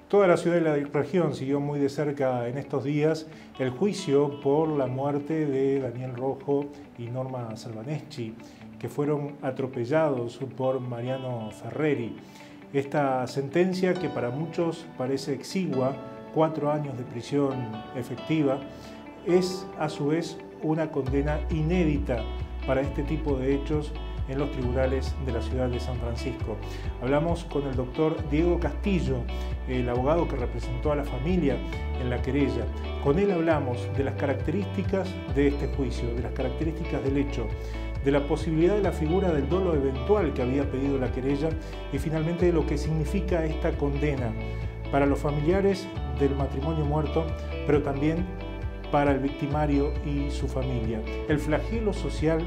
Toda la ciudad y la región siguió muy de cerca en estos días el juicio por la muerte de Daniel Rojo y Norma Salvaneschi, que fueron atropellados por Mariano Ferreri. Esta sentencia, que para muchos parece exigua, 4 años de prisión efectiva, es a su vez una condena inédita para este tipo de hechos en los tribunales de la ciudad de San Francisco. Hablamos con el doctor Diego Castillo, el abogado que representó a la familia en la querella. Con él hablamos de las características de este juicio, de las características del hecho, de la posibilidad de la figura del dolo eventual que había pedido la querella y finalmente de lo que significa esta condena para los familiares del matrimonio muerto, pero también para el victimario y su familia. El flagelo social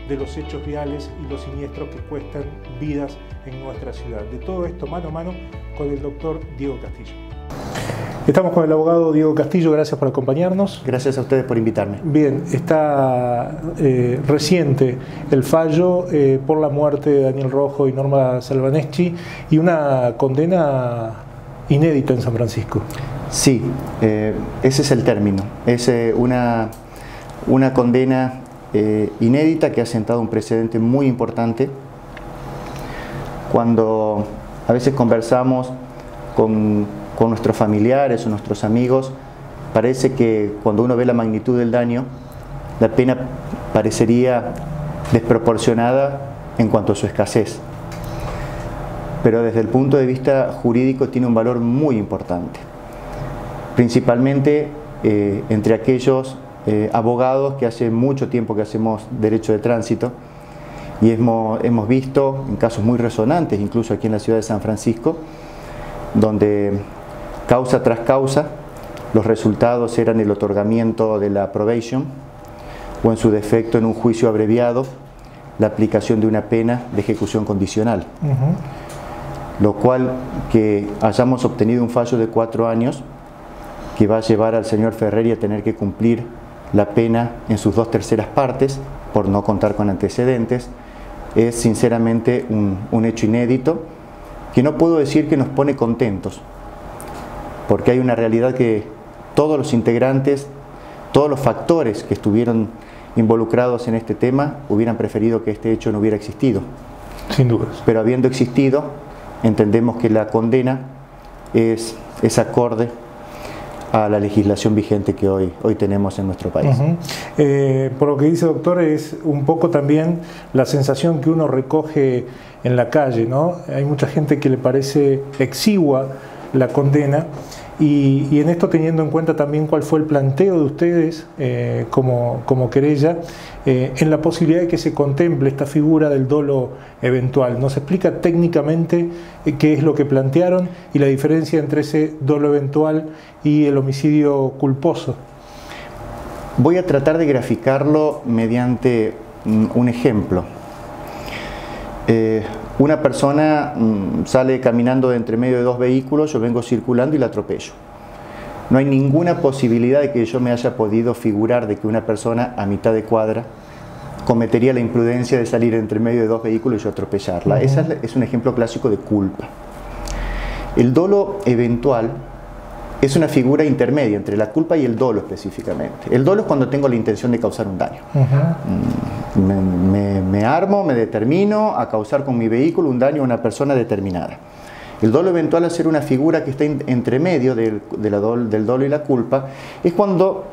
de los hechos viales y los siniestros que cuestan vidas en nuestra ciudad. De todo esto mano a mano con el doctor Diego Castillo. Estamos con el abogado Diego Castillo, gracias por acompañarnos. Gracias a ustedes por invitarme. Bien, está reciente el fallo por la muerte de Daniel Rojo y Norma Salvaneschi y una condena inédita en San Francisco. Sí, ese es el término. Es una condena inédita que ha sentado un precedente muy importante. Cuando a veces conversamos con nuestros familiares o nuestros amigos, parece que cuando uno ve la magnitud del daño, la pena parecería desproporcionada en cuanto a su escasez. Pero desde el punto de vista jurídico tiene un valor muy importante, principalmente entre aquellos abogados que hace mucho tiempo que hacemos derecho de tránsito y hemos visto en casos muy resonantes, incluso aquí en la ciudad de San Francisco, donde causa tras causa los resultados eran el otorgamiento de la probation o en su defecto en un juicio abreviado la aplicación de una pena de ejecución condicional. Lo cual que hayamos obtenido un fallo de 4 años que va a llevar al señor Ferreri a tener que cumplir la pena en sus 2/3 partes por no contar con antecedentes, es sinceramente un hecho inédito que no puedo decir que nos pone contentos, porque hay una realidad que todos los integrantes, todos los factores que estuvieron involucrados en este tema hubieran preferido que este hecho no hubiera existido. Sin dudas. Pero habiendo existido, entendemos que la condena es acorde a la legislación vigente que hoy tenemos en nuestro país. Por lo que dice, doctor, es un poco también la sensación que uno recoge en la calle, ¿no? Hay mucha gente que le parece exigua la condena y en esto teniendo en cuenta también cuál fue el planteo de ustedes como querella en la posibilidad de que se contemple esta figura del dolo eventual. ¿Nos explica técnicamente qué es lo que plantearon y la diferencia entre ese dolo eventual y el homicidio culposo? Voy a tratar de graficarlo mediante un ejemplo. Una persona sale caminando de entre medio de 2 vehículos, yo vengo circulando y la atropello. No hay ninguna posibilidad de que yo me haya podido figurar de que una persona a mitad de cuadra cometería la imprudencia de salir entre medio de 2 vehículos y yo atropellarla. Ese es un ejemplo clásico de culpa. El dolo eventual es una figura intermedia entre la culpa y el dolo específicamente. El dolo es cuando tengo la intención de causar un daño. Me armo, me determino a causar con mi vehículo un daño a una persona determinada. El dolo eventual, al ser una figura que está entre medio del dolo y la culpa, es cuando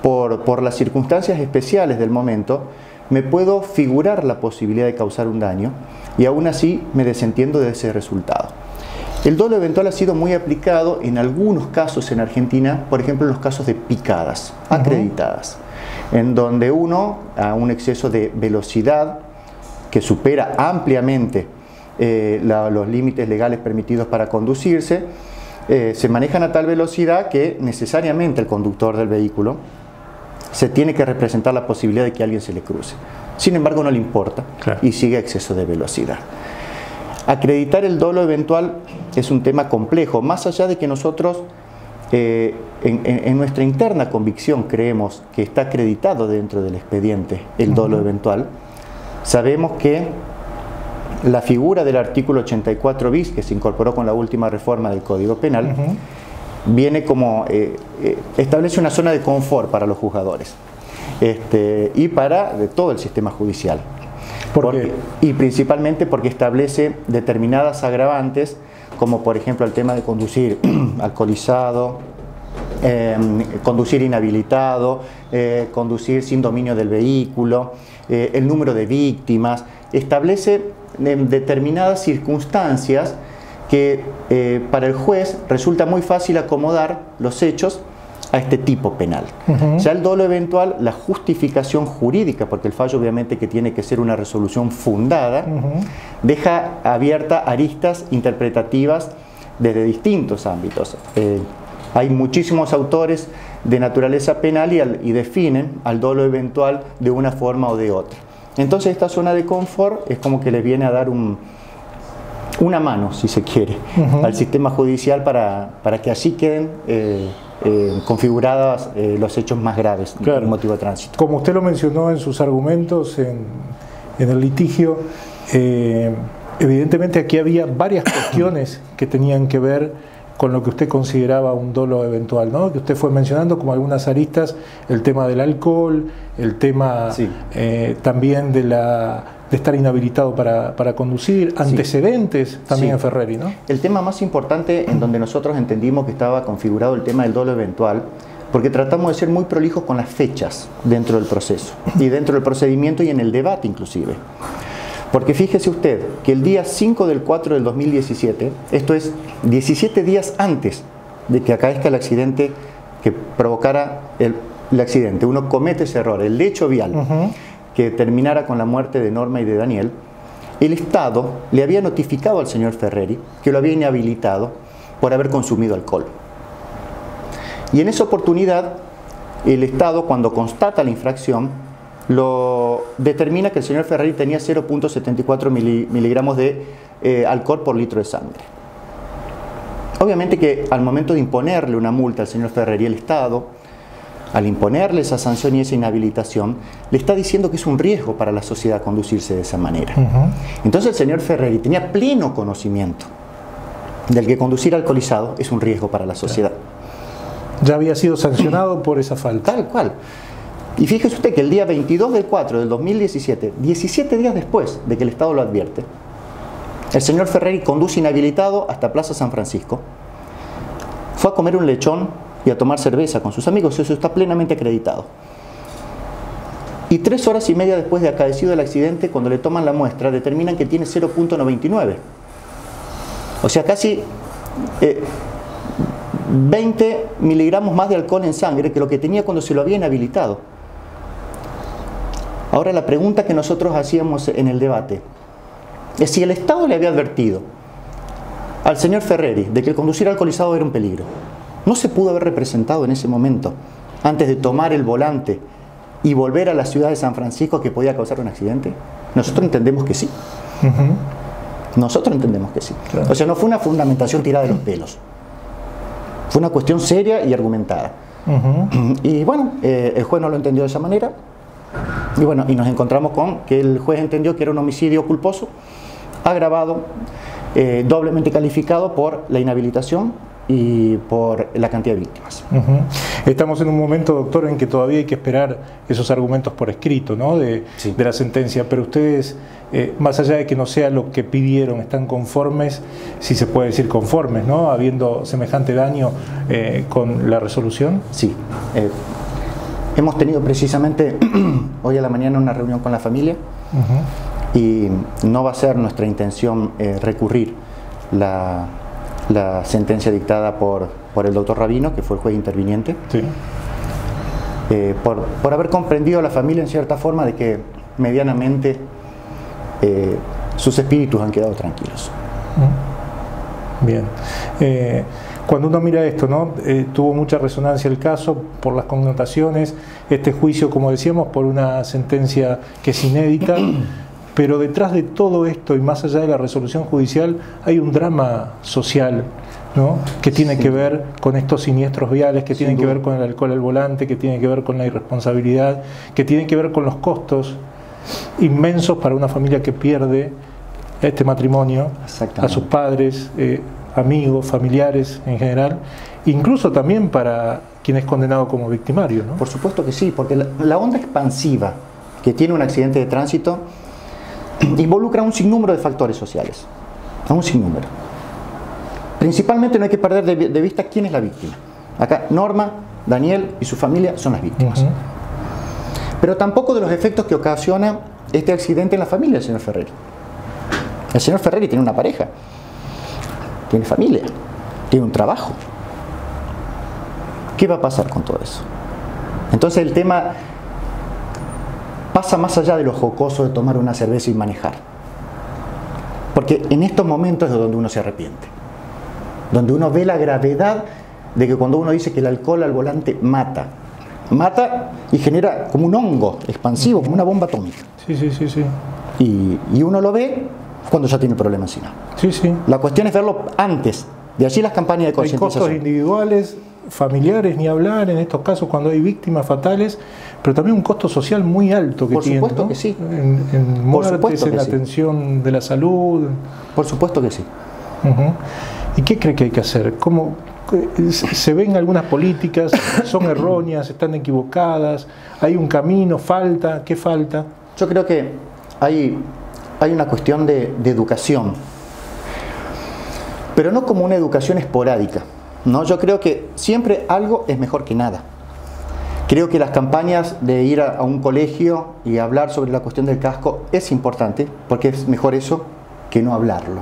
por las circunstancias especiales del momento me puedo figurar la posibilidad de causar un daño y aún así me desentiendo de ese resultado. El dolo eventual ha sido muy aplicado en algunos casos en Argentina, por ejemplo en los casos de picadas acreditadas, en donde uno a un exceso de velocidad que supera ampliamente los límites legales permitidos para conducirse, se manejan a tal velocidad que necesariamente el conductor del vehículo se tiene que representar la posibilidad de que alguien se le cruce. Sin embargo, no le importa y sigue a exceso de velocidad. Acreditar el dolo eventual es un tema complejo, más allá de que nosotros en nuestra interna convicción creemos que está acreditado dentro del expediente el dolo eventual. Sabemos que la figura del artículo 84 bis, que se incorporó con la última reforma del Código Penal, viene como, establece una zona de confort para los juzgadores y para todo el sistema judicial. Y principalmente porque establece determinadas agravantes, como por ejemplo el tema de conducir alcoholizado, conducir inhabilitado, conducir sin dominio del vehículo, el número de víctimas. Establece determinadas circunstancias que para el juez resulta muy fácil acomodar los hechos a este tipo penal. Ya el dolo eventual, la justificación jurídica, porque el fallo obviamente que tiene que ser una resolución fundada, deja abierta aristas interpretativas desde distintos ámbitos. Hay muchísimos autores de naturaleza penal y definen al dolo eventual de una forma o de otra. Entonces esta zona de confort es como que le viene a dar una mano, si se quiere, al sistema judicial para que así queden configurados los hechos más graves del motivo de tránsito. Como usted lo mencionó en sus argumentos en el litigio, evidentemente aquí había varias cuestiones que tenían que ver con lo que usted consideraba un dolo eventual, ¿no? Que usted fue mencionando como algunas aristas, el tema del alcohol, el tema también de estar inhabilitado para conducir, antecedentes también en Ferreri, ¿no? El tema más importante en donde nosotros entendimos que estaba configurado el tema del dolo eventual, porque tratamos de ser muy prolijos con las fechas dentro del proceso y dentro del procedimiento y en el debate inclusive. Porque fíjese usted que el día 5 del 4 del 2017, esto es 17 días antes de que acaezca el accidente que provocara el accidente, uno comete ese error, el hecho vial que terminara con la muerte de Norma y de Daniel, el Estado le había notificado al señor Ferreri que lo había inhabilitado por haber consumido alcohol. Y en esa oportunidad, el Estado, cuando constata la infracción, lo determina que el señor Ferreri tenía 0.74 miligramos de alcohol por litro de sangre. Obviamente que al momento de imponerle una multa al señor Ferreri, el Estado, al imponerle esa sanción y esa inhabilitación, le está diciendo que es un riesgo para la sociedad conducirse de esa manera. Entonces el señor Ferreri tenía pleno conocimiento del que conducir alcoholizado es un riesgo para la sociedad. Ya había sido sancionado por esa falta. Tal cual. Y fíjese usted que el día 22 del 4 del 2017, 17 días después de que el Estado lo advierte, el señor Ferreri conduce inhabilitado hasta Plaza San Francisco, fue a comer un lechón y a tomar cerveza con sus amigos, eso está plenamente acreditado. Y 3 horas y media después de acaecido el accidente, cuando le toman la muestra, determinan que tiene 0.99. O sea, casi 20 miligramos más de alcohol en sangre que lo que tenía cuando se lo había inhabilitado. Ahora la pregunta que nosotros hacíamos en el debate es si el Estado le había advertido al señor Ferreri de que el conducir alcoholizado era un peligro. ¿No se pudo haber representado en ese momento, antes de tomar el volante y volver a la ciudad de San Francisco, que podía causar un accidente? Nosotros entendemos que sí. Nosotros entendemos que sí. Claro. O sea, no fue una fundamentación tirada de los pelos. Fue una cuestión seria y argumentada. Y bueno, el juez no lo entendió de esa manera. Y bueno, y nos encontramos con que el juez entendió que era un homicidio culposo, agravado, doblemente calificado por la inhabilitación y por la cantidad de víctimas. Estamos en un momento, doctor, en que todavía hay que esperar esos argumentos por escrito, ¿no? de la sentencia, pero ustedes, más allá de que no sea lo que pidieron, están conformes, si se puede decir conformes, ¿no? Habiendo semejante daño con la resolución. Sí. Hemos tenido precisamente hoy a la mañana una reunión con la familia y no va a ser nuestra intención recurrir la sentencia dictada por el doctor Rabino, que fue el juez interviniente, por haber comprendido a la familia en cierta forma de que medianamente sus espíritus han quedado tranquilos. Bien. Cuando uno mira esto, ¿no? Tuvo mucha resonancia el caso por las connotaciones, este juicio, como decíamos, por una sentencia que es inédita, pero detrás de todo esto y más allá de la resolución judicial hay un drama social, ¿no? Que tiene que ver con estos siniestros viales, que tienen que ver con el alcohol al volante, que tiene que ver con la irresponsabilidad, que tiene que ver con los costos inmensos para una familia que pierde este matrimonio, a sus padres, amigos, familiares en general, incluso también para quien es condenado como victimario, ¿no? Por supuesto que sí, porque la onda expansiva que tiene un accidente de tránsito involucra un sinnúmero de factores sociales, a un sinnúmero. Principalmente no hay que perder de vista quién es la víctima. Acá Norma, Daniel y su familia son las víctimas. Pero tampoco de los efectos que ocasiona este accidente en la familia del señor Ferreri. El señor Ferreri tiene una pareja, tiene familia, tiene un trabajo. ¿Qué va a pasar con todo eso? Entonces el tema pasa más allá de lo jocoso de tomar una cerveza y manejar. Porque en estos momentos es donde uno se arrepiente. Donde uno ve la gravedad de que cuando uno dice que el alcohol al volante mata. Mata y genera como un hongo expansivo, como una bomba atómica. Sí, sí, sí, sí. Y uno lo ve cuando ya tiene el problema encima. Sí, sí. La cuestión es verlo antes. De allí las campañas de concientización. Hay costos individuales, familiares, ni hablar en estos casos cuando hay víctimas fatales, pero también un costo social muy alto que tiene. Por supuesto, ¿no? que sí. En muertes, en la atención de la salud. Por supuesto que sí. ¿Y qué cree que hay que hacer? ¿Cómo se ven algunas políticas? ¿Son erróneas? ¿Están equivocadas? ¿Hay un camino? ¿Falta? ¿Qué falta? Yo creo que hay una cuestión de educación, pero no como una educación esporádica, ¿no? Yo creo que siempre algo es mejor que nada. Creo que las campañas de ir a un colegio y hablar sobre la cuestión del casco es importante, porque es mejor eso que no hablarlo.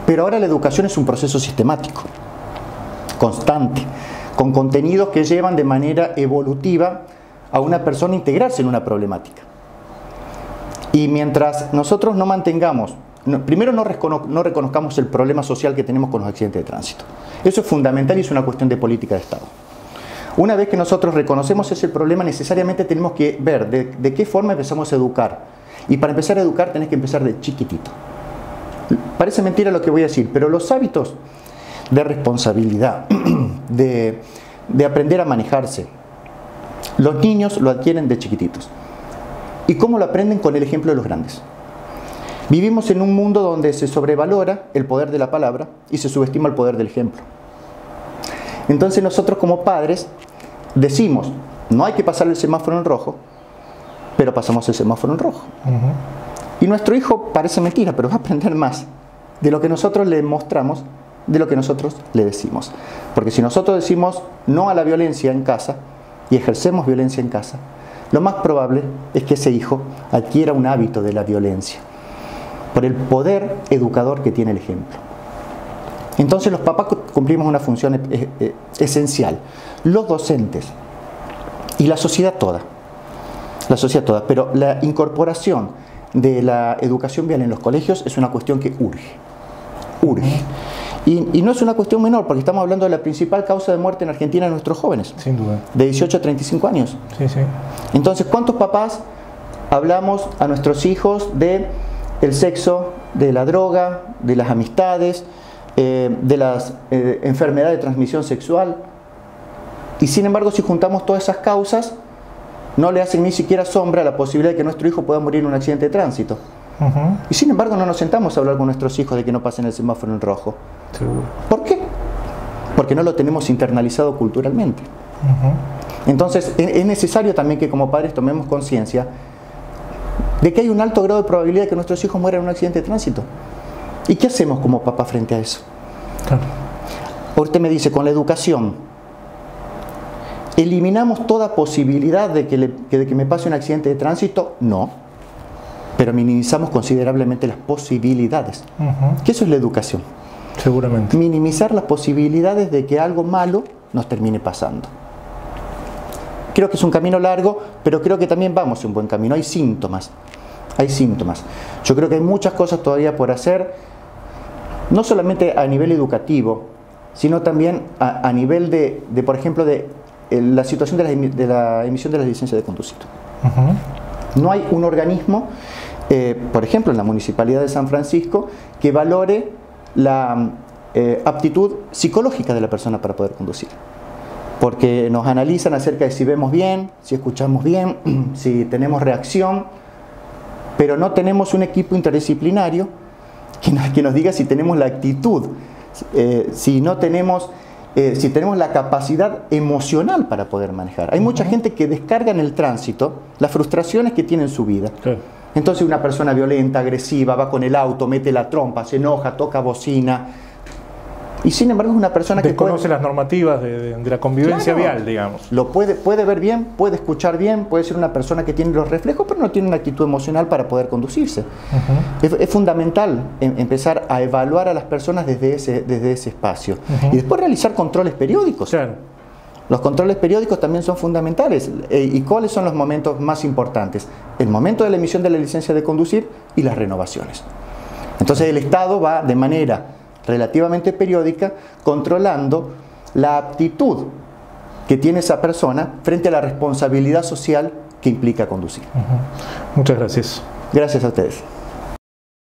Pero ahora la educación es un proceso sistemático, constante, con contenidos que llevan de manera evolutiva a una persona a integrarse en una problemática. Y mientras nosotros no mantengamos, primero no reconozcamos el problema social que tenemos con los accidentes de tránsito. Eso es fundamental y es una cuestión de política de Estado. Una vez que nosotros reconocemos ese problema, necesariamente tenemos que ver de qué forma empezamos a educar. Y para empezar a educar tenés que empezar de chiquitito. Parece mentira lo que voy a decir, pero los hábitos de responsabilidad, de aprender a manejarse, los niños lo adquieren de chiquititos. ¿Y cómo lo aprenden? Con el ejemplo de los grandes. Vivimos en un mundo donde se sobrevalora el poder de la palabra y se subestima el poder del ejemplo. Entonces nosotros como padres decimos, no hay que pasar el semáforo en rojo, pero pasamos el semáforo en rojo. Y nuestro hijo, parece mentira, pero va a aprender más de lo que nosotros le mostramos, de lo que nosotros le decimos. Porque si nosotros decimos no a la violencia en casa y ejercemos violencia en casa, lo más probable es que ese hijo adquiera un hábito de la violencia, por el poder educador que tiene el ejemplo. Entonces los papás cumplimos una función esencial, los docentes y la sociedad toda, pero la incorporación de la educación vial en los colegios es una cuestión que urge. Y no es una cuestión menor, porque estamos hablando de la principal causa de muerte en Argentina de nuestros jóvenes. Sin duda. De 18 a 35 años. Sí, sí. Entonces, ¿cuántos papás hablamos a nuestros hijos de el sexo, de la droga, de las amistades, de las enfermedades de transmisión sexual? Y sin embargo, si juntamos todas esas causas, no le hacen ni siquiera sombra a la posibilidad de que nuestro hijo pueda morir en un accidente de tránsito. Y sin embargo no nos sentamos a hablar con nuestros hijos de que no pasen el semáforo en rojo. ¿Por qué? Porque no lo tenemos internalizado culturalmente. Entonces es necesario también que como padres tomemos conciencia de que hay un alto grado de probabilidad de que nuestros hijos mueran en un accidente de tránsito. ¿Y qué hacemos como papá frente a eso? Claro. Usted me dice, con la educación, ¿eliminamos toda posibilidad de que me pase un accidente de tránsito? No. Pero minimizamos considerablemente las posibilidades. Que eso es la educación. Seguramente. Minimizar las posibilidades de que algo malo nos termine pasando. Creo que es un camino largo, pero creo que también vamos en un buen camino. Hay síntomas. Yo creo que hay muchas cosas todavía por hacer, no solamente a nivel educativo, sino también a nivel por ejemplo, de la situación de la emisión de las licencias de conducir. No hay un organismo, por ejemplo, en la Municipalidad de San Francisco, que valore la aptitud psicológica de la persona para poder conducir. Porque nos analizan acerca de si vemos bien, si escuchamos bien, si tenemos reacción, pero no tenemos un equipo interdisciplinario que nos diga si tenemos la actitud si no tenemos, si tenemos la capacidad emocional para poder manejar. Hay mucha gente que descarga en el tránsito las frustraciones que tiene en su vida. Claro. Entonces una persona violenta, agresiva, va con el auto, mete la trompa, se enoja, toca bocina. Y sin embargo es una persona que desconoce las normativas de la convivencia vial, digamos. Lo puede ver bien, puede escuchar bien, puede ser una persona que tiene los reflejos, pero no tiene una actitud emocional para poder conducirse. Es fundamental empezar a evaluar a las personas desde ese espacio. Y después realizar controles periódicos. Claro. Los controles periódicos también son fundamentales. ¿Y cuáles son los momentos más importantes? El momento de la emisión de la licencia de conducir y las renovaciones. Entonces el Estado va de manera relativamente periódica controlando la aptitud que tiene esa persona frente a la responsabilidad social que implica conducir. Muchas gracias. Gracias a ustedes.